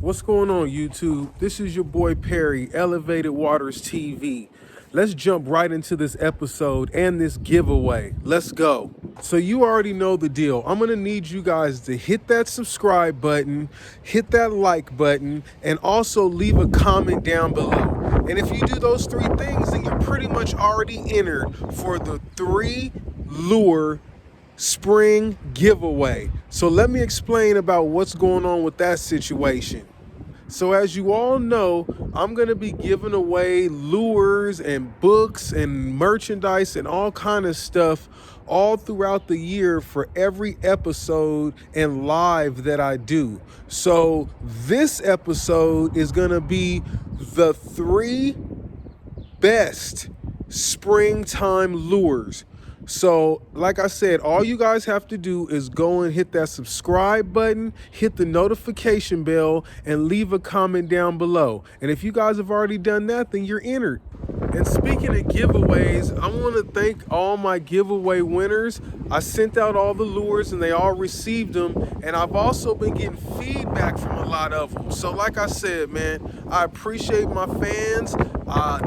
What's going on, YouTube? This is your boy Perry, Elevated Waters TV. Let's jump right into this episode and this giveaway. Let's go. So you already know the deal. I'm gonna need you guys to hit that subscribe button, hit that like button, and also leave a comment down below. And if you do those three things, then you're pretty much already entered for the 3 lure spring giveaway. So let me explain about what's going on with that situation. So as you all know, I'm going to be giving away lures and books and merchandise and all kind of stuff all throughout the year for every episode and live that I do. So this episode is going to be the 3 best springtime lures. So like I said, all you guys have to do is go and hit that subscribe button, hit the notification bell, and leave a comment down below. And if you guys have already done that, then you're entered. And speaking of giveaways, I want to thank all my giveaway winners. I sent out all the lures and they all received them. And I've also been getting feedback from a lot of them. So like I said, man, I appreciate my fans.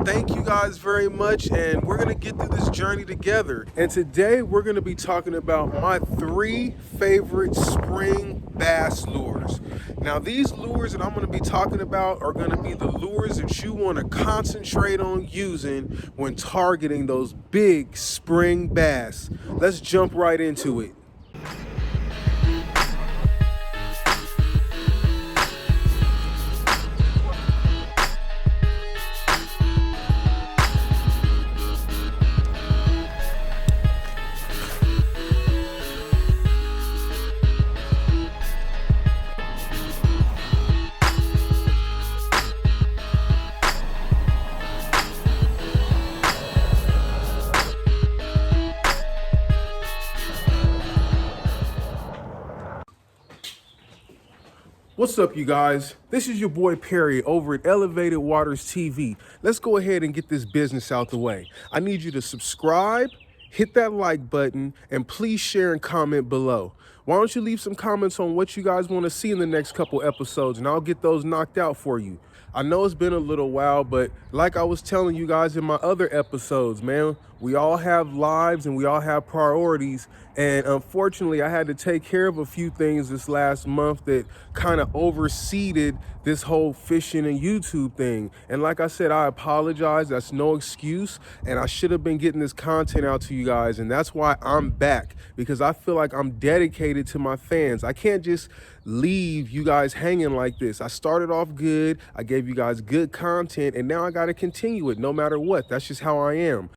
Thank you guys very much. And we're going to get through this journey together. And today we're going to be talking about my 3 favorite spring bass lures. Now these lures that I'm going to be talking about are going to be the lures that you want to concentrate on using when targeting those big spring bass. Let's jump right into it. What's up, you guys? This is your boy Perry over at Elevated Waters TV. Let's go ahead and get this business out the way. I need you to subscribe, hit that like button, and please share and comment below. Why don't you leave some comments on what you guys want to see in the next couple episodes, and I'll get those knocked out for you. I know it's been a little while, but like I was telling you guys in my other episodes, man, we all have lives and we all have priorities. And unfortunately, I had to take care of a few things this last month that kind of overseeded this whole fishing and YouTube thing. And like I said, I apologize. That's no excuse. And I should have been getting this content out to you guys. And that's why I'm back, because I feel like I'm dedicated to my fans. I can't just leave you guys hanging like this. I started off good. I gave you guys good content, and now I got to continue it no matter what. That's just how I am.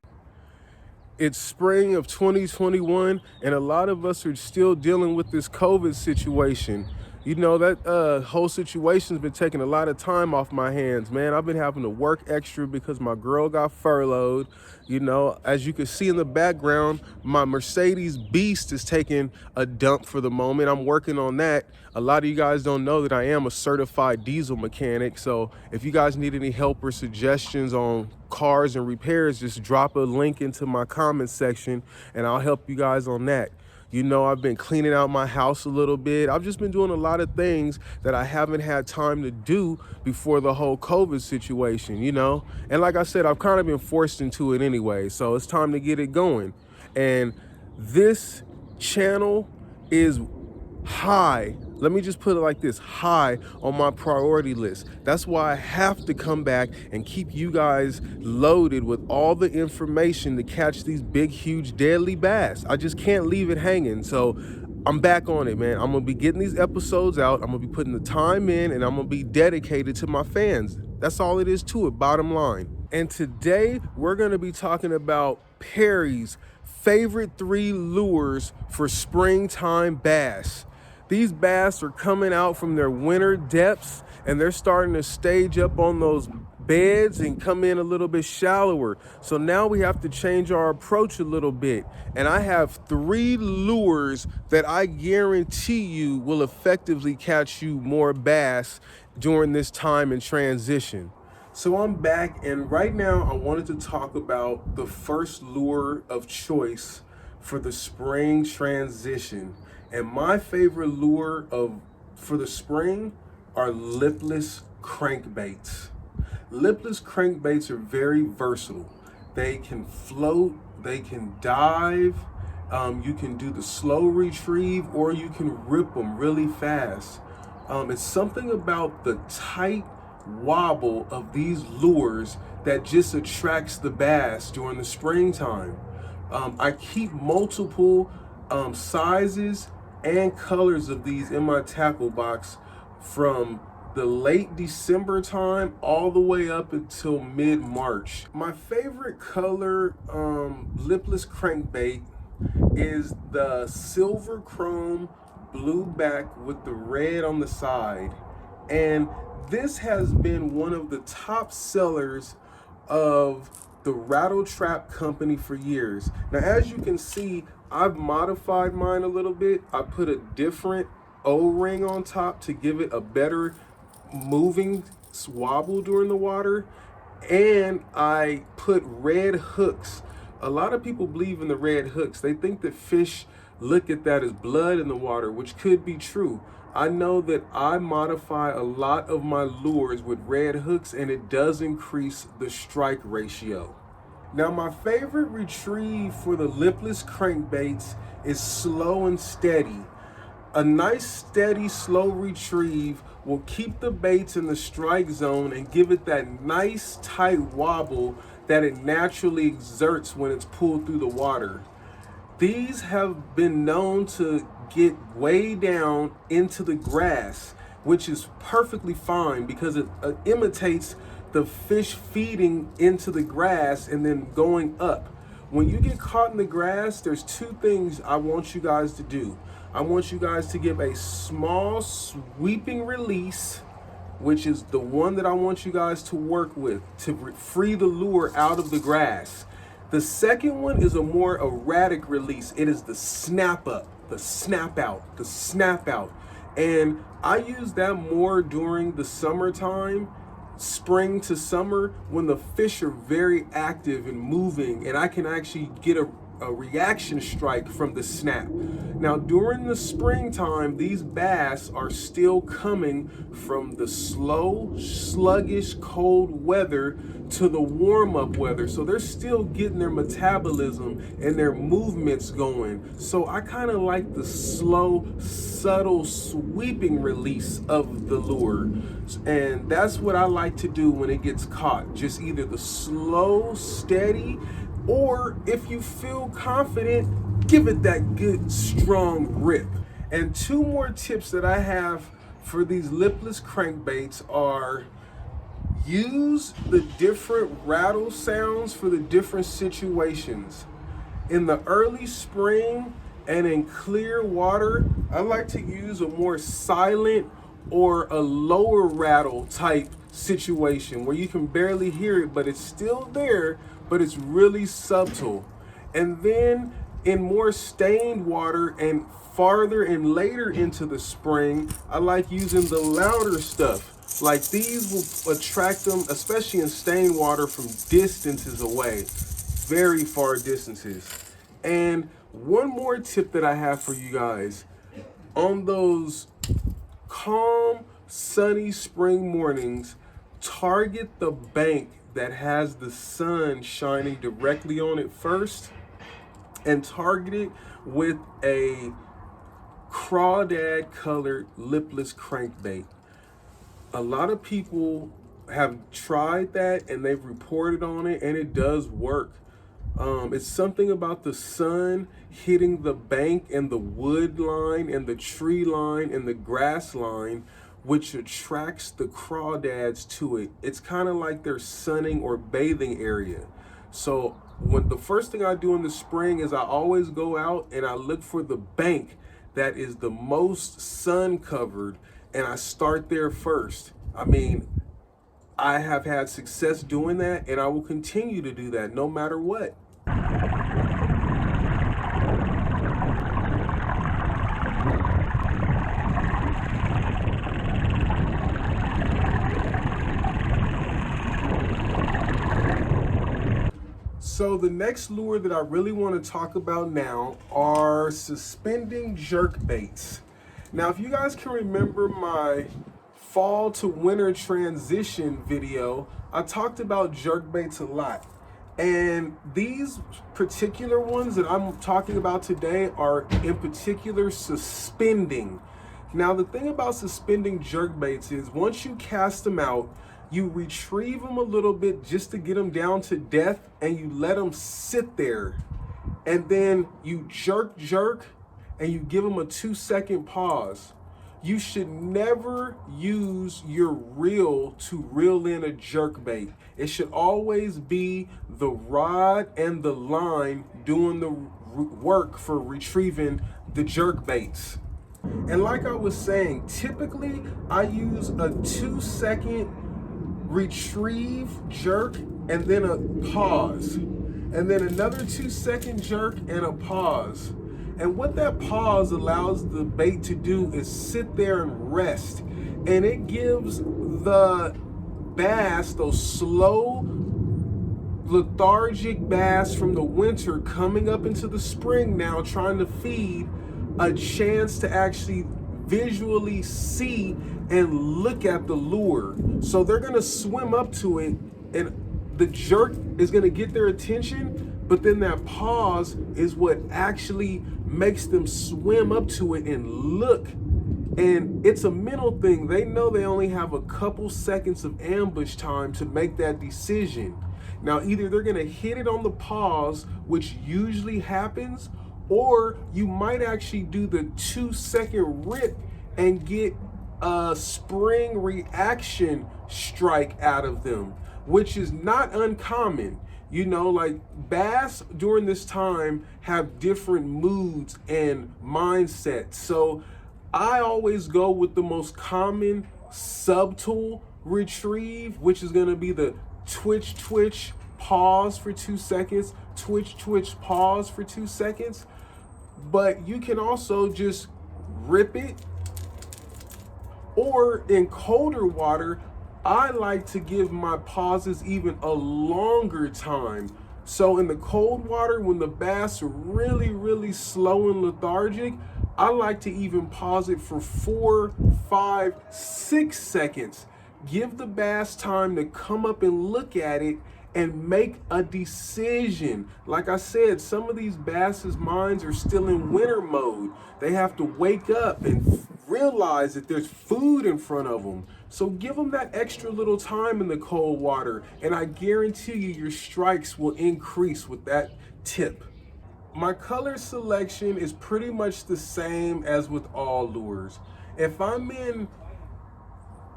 It's spring of 2021, and a lot of us are still dealing with this COVID situation. You know, that whole situation's been taking a lot of time off my hands, man. I've been having to work extra because my girl got furloughed. You know, as you can see in the background, my Mercedes Beast is taking a dump for the moment. I'm working on that. A lot of you guys don't know that I am a certified diesel mechanic. So if you guys need any help or suggestions on cars and repairs, just drop a link into my comment section and I'll help you guys on that. You know, I've been cleaning out my house a little bit. I've just been doing a lot of things that I haven't had time to do before the whole COVID situation, you know? And like I said, I've kind of been forced into it anyway, so it's time to get it going. And this channel is high. Let me just put it like this, high on my priority list. That's why I have to come back and keep you guys loaded with all the information to catch these big, huge, deadly bass. I just can't leave it hanging. So I'm back on it, man. I'm gonna be getting these episodes out. I'm gonna be putting the time in, and I'm gonna be dedicated to my fans. That's all it is to it, bottom line. And today we're gonna be talking about Perry's favorite 3 lures for springtime bass. These bass are coming out from their winter depths, and they're starting to stage up on those beds and come in a little bit shallower. So now we have to change our approach a little bit. And I have 3 lures that I guarantee you will effectively catch you more bass during this time in transition. So I'm back, and right now I wanted to talk about the first lure of choice for the spring transition. And my favorite lure for the spring are lipless crankbaits. Lipless crankbaits are very versatile. They can float, they can dive, you can do the slow retrieve, or you can rip them really fast. It's something about the tight wobble of these lures that just attracts the bass during the springtime. I keep multiple sizes and colors of these in my tackle box from the late December time all the way up until mid-March. My favorite color lipless crankbait is the silver chrome blue back with the red on the side. And this has been one of the top sellers of the Rattle Trap company for years. Now, as you can see, I've modified mine a little bit. I put a different O-ring on top to give it a better moving wobble during the water, and I put red hooks. A lot of people believe in the red hooks. They think that fish look at that as blood in the water, which could be true. I know that I modify a lot of my lures with red hooks, and it does increase the strike ratio. Now, my favorite retrieve for the lipless crankbaits is slow and steady. A nice, steady, slow retrieve will keep the baits in the strike zone and give it that nice, tight wobble that it naturally exerts when it's pulled through the water. These have been known to get way down into the grass, which is perfectly fine because it imitates the fish feeding into the grass and then going up. When you get caught in the grass, there's two things I want you guys to do. I want you guys to give a small sweeping release, which is the one that I want you guys to work with to free the lure out of the grass. The second one is a more erratic release. It is the snap up, the snap out, the snap out. And I use that more during the summertime, spring to summer, when the fish are very active and moving, and I can actually get a reaction strike from the snap. Now, during the springtime, these bass are still coming from the slow, sluggish, cold weather to the warm-up weather. So they're still getting their metabolism and their movements going. So I kind of like the slow, subtle, sweeping release of the lure. And that's what I like to do when it gets caught. Just either the slow, steady, or if you feel confident, give it that good, strong rip. And two more tips that I have for these lipless crankbaits are: use the different rattle sounds for the different situations. In the early spring and in clear water, I like to use a more silent or a lower rattle type situation where you can barely hear it, but it's still there, but it's really subtle. And then in more stained water and farther and later into the spring, I like using the louder stuff. Like these will attract them, especially in stained water, from distances away, very far distances. And one more tip that I have for you guys: on those calm, sunny spring mornings, target the bank that has the sun shining directly on it first, and target it with a crawdad colored lipless crankbait. A lot of people have tried that and they've reported on it, and it does work. It's something about the sun hitting the bank and the wood line and the tree line and the grass line, which attracts the crawdads to it. It's kind of like their sunning or bathing area. So when the first thing I do in the spring is I always go out and I look for the bank that is the most sun covered, and I start there first. I mean, I have had success doing that, and I will continue to do that no matter what. So the next lure that I really want to talk about now are suspending jerkbaits. Now, if you guys can remember my fall to winter transition video, I talked about jerkbaits a lot. And these particular ones that I'm talking about today are in particular suspending. Now, the thing about suspending jerkbaits is once you cast them out, you retrieve them a little bit just to get them down to depth, and you let them sit there. And then you jerk, and you give them a 2-second pause. You should never use your reel to reel in a jerkbait. It should always be the rod and the line doing the work for retrieving the jerkbaits. And like I was saying, typically I use a 2-second retrieve, jerk, and then a pause. And then another 2-second jerk and a pause. And what that pause allows the bait to do is sit there and rest. And it gives the bass, those slow, lethargic bass from the winter coming up into the spring now trying to feed, a chance to actually visually see and look at the lure. So they're gonna swim up to it, and the jerk is gonna get their attention, but then that pause is what actually makes them swim up to it and look. And it's a mental thing. They know they only have a couple seconds of ambush time to make that decision. Now, either they're gonna hit it on the pause, which usually happens, or you might actually do the 2-second rip and get a spring reaction strike out of them, which is not uncommon. You know, like bass during this time have different moods and mindsets. So I always go with the most common subtle retrieve, which is gonna be the twitch, pause for 2 seconds, twitch, pause for 2 seconds. But you can also just rip it, or in colder water, I like to give my pauses even a longer time. So in the cold water, when the bass are really slow and lethargic, I like to even pause it for 4, 5, 6 seconds. Give the bass time to come up and look at it and make a decision. Like I said, some of these bass's minds are still in winter mode. They have to wake up and realize that there's food in front of them. So give them that extra little time in the cold water, and I guarantee you your strikes will increase with that tip. My color selection is pretty much the same as with all lures. If I'm in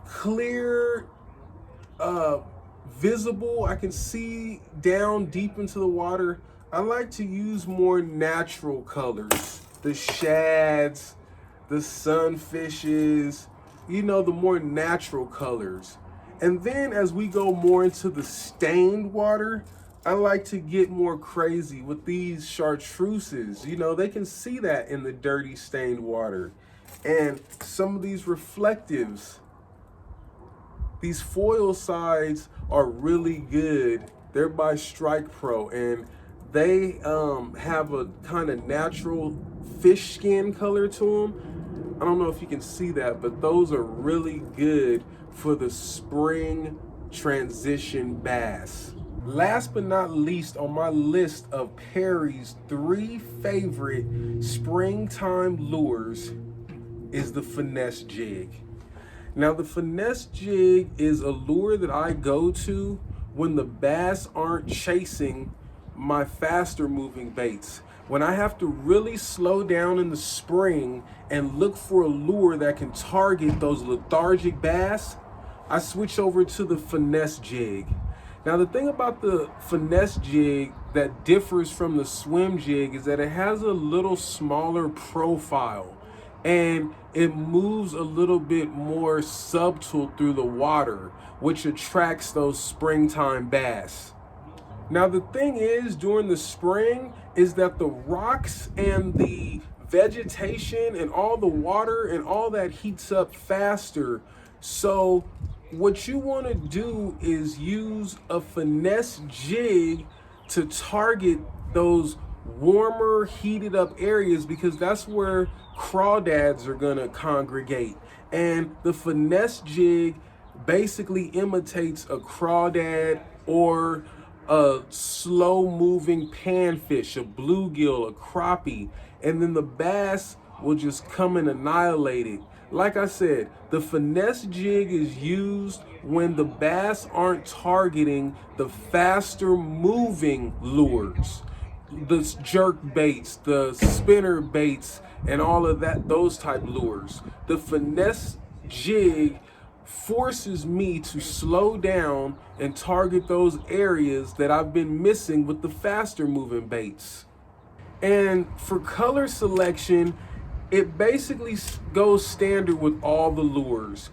clear, visible, I can see down deep into the water, I like to use more natural colors. The shads, the sunfishes, you know, the more natural colors. And then as we go more into the stained water, I like to get more crazy with these chartreuses. You know, they can see that in the dirty stained water. And some of these reflectives, these foil sides are really good. They're by Strike Pro, and they have a kind of natural fish skin color to them. I don't know if you can see that, but those are really good for the spring transition bass. Last but not least on my list of Perry's 3 favorite springtime lures is the Finesse Jig. Now, the Finesse Jig is a lure that I go to when the bass aren't chasing my faster moving baits. When I have to really slow down in the spring and look for a lure that can target those lethargic bass, I switch over to the Finesse Jig. Now, the thing about the Finesse Jig that differs from the swim jig is that it has a little smaller profile, and it moves a little bit more subtle through the water, which attracts those springtime bass. Now, the thing is, during the spring, is that the rocks and the vegetation and all the water and all that heats up faster. So what you want to do is use a finesse jig to target those warmer, heated up areas, because that's where crawdads are gonna congregate. And the finesse jig basically imitates a crawdad or a slow moving panfish, a bluegill, a crappie, and then the bass will just come and annihilate it. Like I said, the finesse jig is used when the bass aren't targeting the faster moving lures, the jerk baits, the spinner baits, and all of that, those type lures. The finesse jig forces me to slow down and target those areas that I've been missing with the faster moving baits. And for color selection, it basically goes standard with all the lures.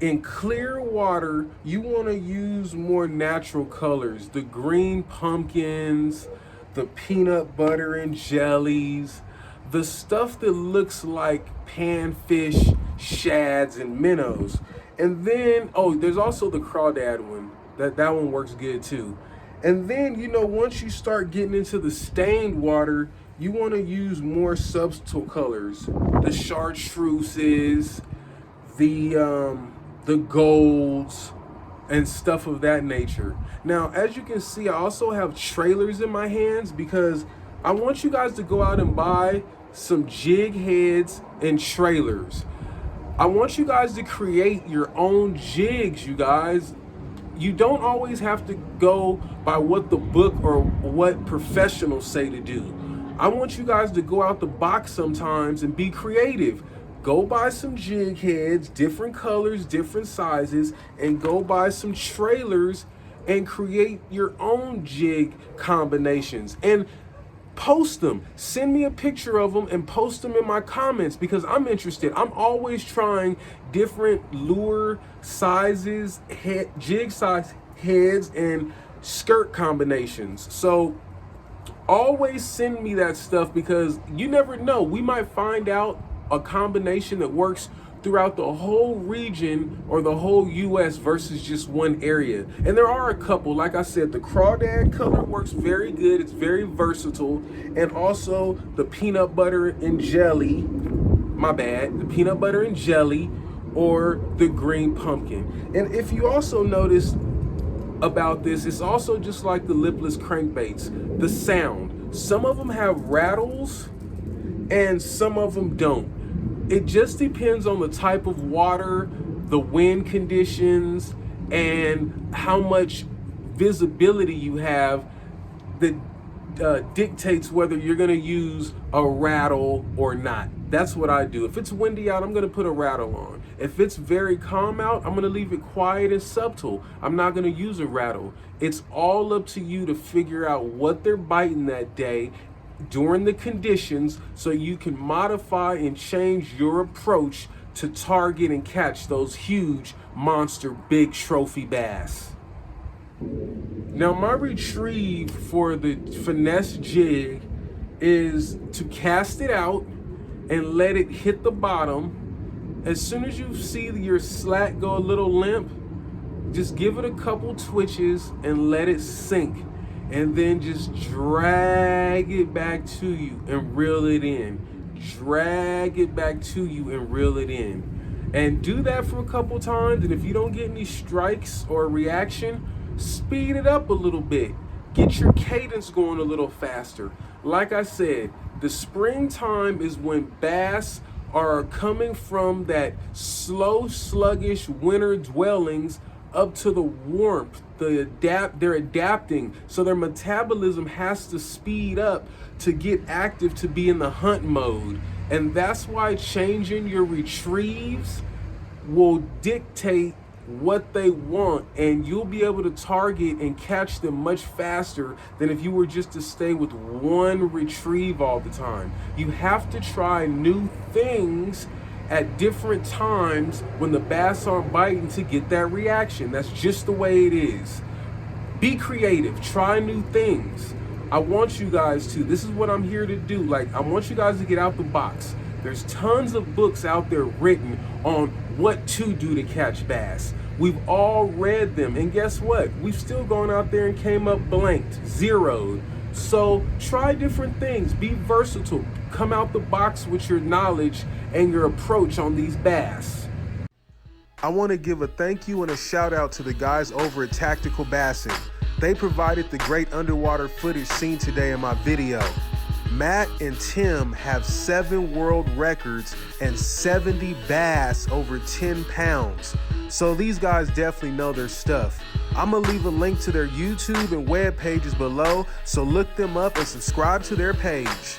In clear water, you want to use more natural colors, the green pumpkins, the peanut butter and jellies, the stuff that looks like panfish, shads, and minnows. And then, oh, there's also the crawdad one. That one works good too. And then, you know, once you start getting into the stained water, you want to use more subtle colors, the chartreuses, the golds, and stuff of that nature. Now, as you can see, I also have trailers in my hands because I want you guys to go out and buy some jig heads and trailers. I want you guys to create your own jigs, you guys. You don't always have to go by what the book or what professionals say to do. I want you guys to go out the box sometimes and be creative. Go buy some jig heads, different colors, different sizes, and go buy some trailers and create your own jig combinations. And post them. Send me a picture of them and post them in my comments because I'm interested. I'm always trying different lure sizes, jig size heads, and skirt combinations. So always send me that stuff because you never know. We might find out a combination that works throughout the whole region or the whole US versus just one area. And there are a couple. Like I said, the crawdad color works very good. It's very versatile. And also the peanut butter and jelly, the peanut butter and jelly, or the green pumpkin. And if you also notice about this, it's also just like the lipless crankbaits, the sound. Some of them have rattles and some of them don't. It just depends on the type of water, the wind conditions, and how much visibility you have that dictates whether you're gonna use a rattle or not. That's what I do. If it's windy out, I'm gonna put a rattle on. If it's very calm out, I'm gonna leave it quiet and subtle. I'm not gonna use a rattle. It's all up to you to figure out what they're biting that day during the conditions so you can modify and change your approach to target and catch those huge monster big trophy bass. Now my retrieve for the finesse jig is to cast it out and let it hit the bottom. As soon as you see your slat go a little limp, just give it a couple twitches and let it sink. And then just drag it back to you and reel it in. Drag it back to you and reel it in. And do that for a couple times. And if you don't get any strikes or reaction, speed it up a little bit. Get your cadence going a little faster. Like I said, the springtime is when bass are coming from that slow, sluggish winter dwellings up to the warmth. They're adapting, so their metabolism has to speed up to get active to be in the hunt mode. And that's why changing your retrieves will dictate what they want, and you'll be able to target and catch them much faster than if you were just to stay with one retrieve all the time. You have to try new things at different times when the bass aren't biting to get that reaction. That's just the way it is. Be creative, try new things. I want you guys to, this is what I'm here to do. Like, I want you guys to get out the box. There's tons of books out there written on what to do to catch bass. We've all read them, and guess what? We've still gone out there and came up blanked, zeroed. So try different things, be versatile, come out the box with your knowledge and your approach on these bass. I want to give a thank you and a shout out to the guys over at Tactical Bassing. They provided the great underwater footage seen today in my video. Matt and Tim have 7 world records and 70 bass over 10 pounds. So these guys definitely know their stuff. I'm gonna leave a link to their YouTube and web pages below, so look them up and subscribe to their page.